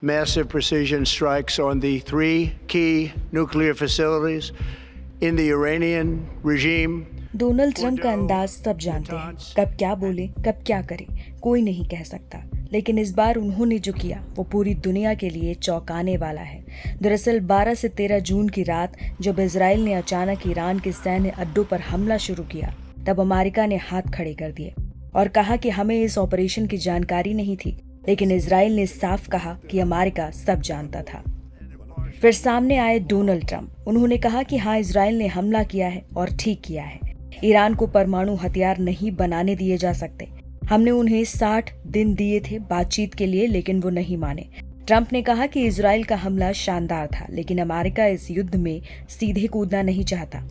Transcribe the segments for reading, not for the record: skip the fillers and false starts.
Massive precision strikes on the three key nuclear facilities in the Iranian regime. Donald Trump का अंदाज सब जानते हैं, कब क्या बोले कब क्या करे कोई नहीं कह सकता, लेकिन इस बार उन्होंने जो किया वो पूरी दुनिया के लिए चौंकाने वाला है। दरअसल 12 से 13 जून की रात जब इजराइल ने अचानक ईरान के सैन्य अड्डों पर हमला शुरू किया, तब अमेरिका ने हाथ खड़े कर दिए और कहा कि हमें इस ऑपरेशन की जानकारी नहीं थी, लेकिन इजराइल ने साफ कहा कि अमेरिका सब जानता था। फिर सामने आए डोनाल्ड ट्रंप। उन्होंने कहा कि हाँ, इजराइल ने हमला किया है और ठीक किया है। ईरान को परमाणु हथियार नहीं बनाने दिए जा सकते। हमने उन्हें 60 दिन दिए थे बातचीत के लिए, लेकिन वो नहीं माने। ट्रंप ने कहा कि इजराइल का हमला शानदार था, लेकिन अमेरिका इस युद्ध में सीधे कूदना नहीं चाहता।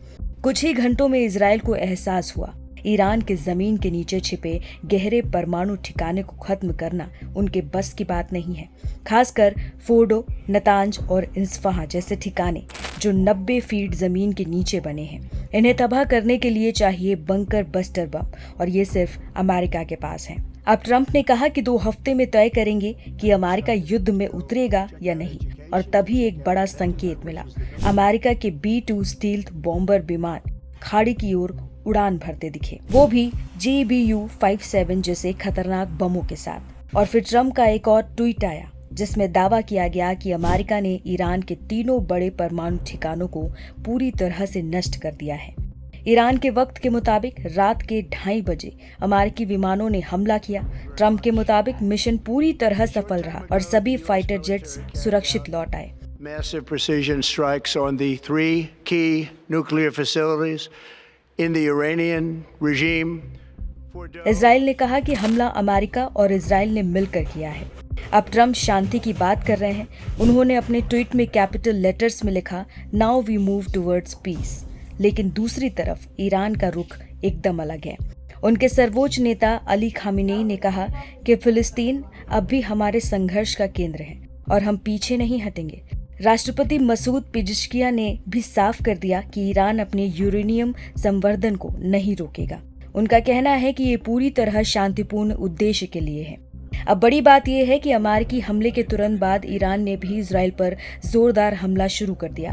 कुछ ही घंटों में इजराइल को एहसास हुआ, ईरान के जमीन के नीचे छिपे गहरे परमाणु ठिकाने को खत्म करना उनके बस की बात नहीं है। खासकर फोर्डो, नतांज और इंस्फहां जैसे ठिकाने जो 90 फीट जमीन के नीचे बने हैं। इन्हें तबाह करने के लिए चाहिए बंकर बस्टर बम, और ये सिर्फ अमेरिका के पास है। अब ट्रंप ने कहा कि 2 हफ्ते में तय करेंगे कि अमेरिका युद्ध में उतरेगा या नहीं, और तभी एक बड़ा संकेत मिला। अमेरिका के B-2 स्टील्थ बॉम्बर विमान खाड़ी की ओर उड़ान भरते दिखे, वो भी GBU-57 जैसे खतरनाक बमों के साथ। और फिर ट्रंप का एक और ट्वीट आया जिसमें दावा किया गया कि अमेरिका ने ईरान के 3 बड़े परमाणु ठिकानों को पूरी तरह से नष्ट कर दिया है। ईरान के वक्त के मुताबिक रात के 2:30 बजे अमेरिकी विमानों ने हमला किया। ट्रंप के मुताबिक मिशन पूरी तरह सफल रहा और सभी फाइटर जेट्स सुरक्षित लौट आए। Massive precision strikes on the three key nuclear facilities in the Iranian regime. Israel ने कहा कि हमला अमेरिका और इजराइल ने मिलकर किया है। अब ट्रंप शांति की बात कर रहे हैं। उन्होंने अपने ट्वीट में कैपिटल लेटर्स में लिखा, now we move towards peace. लेकिन दूसरी तरफ ईरान का रुख एकदम अलग है। उनके सर्वोच्च नेता अली खामेनेई ने कहा कि फिलिस्तीन अब भी हमारे संघर्ष का केंद्र है और हम पीछे नहीं हटेंगे। राष्ट्रपति मसूद पिज़ेश्कियान ने भी साफ कर दिया कि ईरान अपने यूरेनियम संवर्धन को नहीं रोकेगा। उनका कहना है कि ये पूरी तरह शांतिपूर्ण उद्देश्य के लिए है। अब बड़ी बात यह है कि अमेरिकी हमले के तुरंत बाद ईरान ने भी इजराइल पर जोरदार हमला शुरू कर दिया।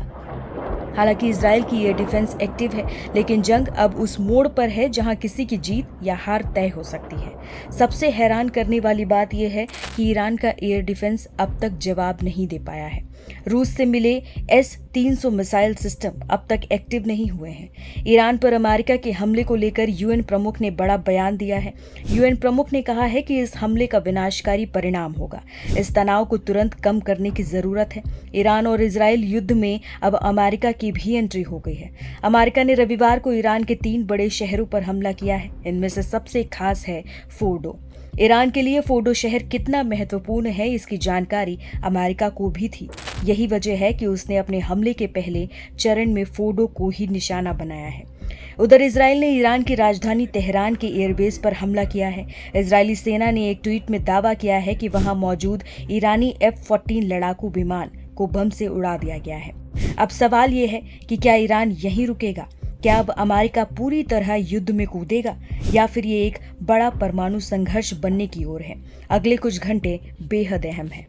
हालांकि इजराइल की एयर डिफेंस एक्टिव है, लेकिन जंग अब उस मोड़ पर है जहां किसी की जीत या हार तय हो सकती है। सबसे हैरान करने वाली बात यह है कि ईरान का एयर डिफेंस अब तक जवाब नहीं दे पाया है। रूस से मिले S-300 मिसाइल सिस्टम अब तक एक्टिव नहीं हुए हैं। ईरान पर अमेरिका के हमले को लेकर UN प्रमुख ने बड़ा बयान दिया है। UN प्रमुख ने कहा है कि इस हमले का विनाशकारी परिणाम होगा। इस तनाव को तुरंत कम करने की जरूरत है। ईरान और इजराइल युद्ध में अब अमेरिका की भी एंट्री हो गई है। अमेरिका ने रविवार को ईरान के 3 बड़े शहरों पर हमला किया है। इनमें से सबसे खास है फोर्डो। ईरान के लिए फोर्डो शहर कितना महत्वपूर्ण है, इसकी जानकारी अमेरिका को भी थी। यही वजह है कि उसने अपने हमले के पहले चरण में फोर्डो को ही निशाना बनाया है। उधर इजराइल ने ईरान की राजधानी तेहरान के एयरबेस पर हमला किया है। इजरायली सेना ने एक ट्वीट में दावा किया है कि वहां मौजूद ईरानी F-14 लड़ाकू विमान को बम से उड़ा दिया गया है। अब सवाल ये है कि क्या ईरान यहीं रुकेगा? क्या अब अमेरिका पूरी तरह युद्ध में कूदेगा, या फिर ये एक बड़ा परमाणु संघर्ष बनने की ओर है? अगले कुछ घंटे बेहद अहम है।